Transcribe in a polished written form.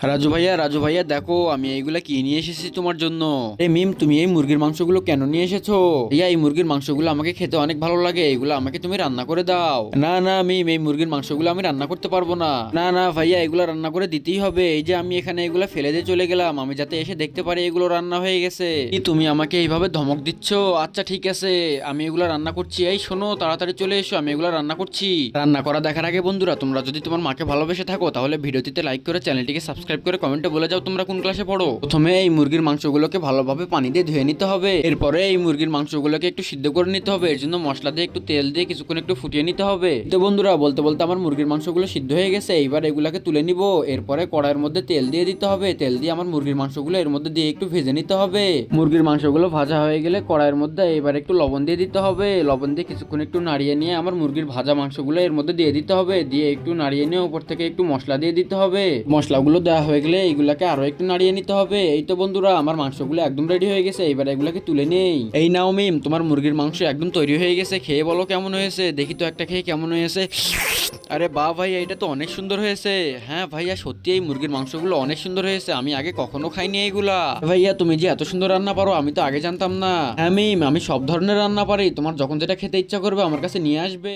রাজু ভাইয়া দেখো আমি এইগুলা কি নিয়ে এসেছি তোমার জন্য। মিম তুমি এই মুরগির মাংসগুলো কেন নিয়ে এসেছো? ভাইয়া এই মুরগির মাংসগুলো আমাকে খেতে অনেক ভালো লাগে, এগুলো আমাকে তুমি রান্না করে দাও। না না মিম, এই মুরগির মাংসগুলো আমি রান্না করতে পারবো না। না না ভাইয়া, এগুলো রান্না করে দিতেই হবে। এই যে আমি এখানে এগুলো ফেলে দিয়ে চলে গেলাম, আমি যাতে এসে দেখতে পারি এগুলো রান্না হয়ে গেছে। কি তুমি আমাকে এইভাবে ধমক দিচ্ছ? আচ্ছা ঠিক আছে, আমি এগুলো রান্না করছি। এই শোনো, তাড়াতাড়ি চলে এসো, আমি এগুলো রান্না করছি। রান্না করা দেখার আগে বন্ধুরা, তোমরা যদি তোমার মাকে ভালোবেসে থাকো তাহলে ভিডিওটিতে লাইক করে চ্যানেলটিকে সাবস্ক্রাইব করে কমেন্টে বলে যাও তোমরা কোন ক্লাসে পড়ো। প্রথমে এই মুরগির মাংসগুলোকে ভালোভাবে পানি দিয়ে ধুয়ে নিতে হবে। এরপরে এই মুরগির মাংসগুলোকে একটু সিদ্ধ করে নিতে হবে। এর জন্য মশলা দিয়ে একটু তেল দিয়ে কিছুক্ষণ একটু ফুটিয়ে নিতে হবে। তো বন্ধুরা, বলতে বলতে আমার মুরগির মাংসগুলো সিদ্ধ হয়ে গেছে। এইবার এগুলাকে তুলে নিব। এরপরে কড়াইয়ের মধ্যে তেল দিয়ে দিতে হবে। তেল দিয়ে আমার মুরগির মাংসগুলো এর মধ্যে দিয়ে একটু ভেজে নিতে হবে। মুরগির মাংসগুলো ভাজা হয়ে গেলে কড়াইয়ের মধ্যে এবার একটু লবণ দিয়ে দিতে হবে। লবণ দিয়ে কিছুক্ষণ একটু নাড়িয়ে নিয়ে আমার মুরগির ভাজা মাংসগুলো এর মধ্যে দিয়ে দিতে হবে। দিয়ে একটু নাড়িয়ে নিয়ে উপর থেকে একটু মশলা দিয়ে দিতে হবে। মশলাগুলো দেওয়া হয়ে গেলে এইগুলাকে আরো একটু নাড়িয়ে নিতে হবে। এই তো বন্ধুরা, আমার মাংসগুলো একদম রেডি হয়ে গেছে। এবার এগুলাকে তুলে নেই। এই নাও মিম, তোমার মুরগির মাংস একদম তৈরি হয়ে গেছে। খেয়ে বলো কেমন হয়েছে। দেখি তো একটা খেয়ে কেমন হয়েছে। আরে বাহ ভাইয়া, এটা তো অনেক সুন্দর হয়েছে। হ্যাঁ ভাইয়া, সত্যি এই মুরগির মাংসগুলো অনেক সুন্দর হয়েছে। আমি আগে কখনো খাইনি এইগুলা। ভাইয়া তুমি যে এত সুন্দর রান্না পারো আমি তো আগে জানতাম না। হ্যাঁ মিম, আমি সব ধরনের রান্না পারি। তোমার যখন যেটা খেতে ইচ্ছা করবে আমার কাছে নিয়ে আসবে।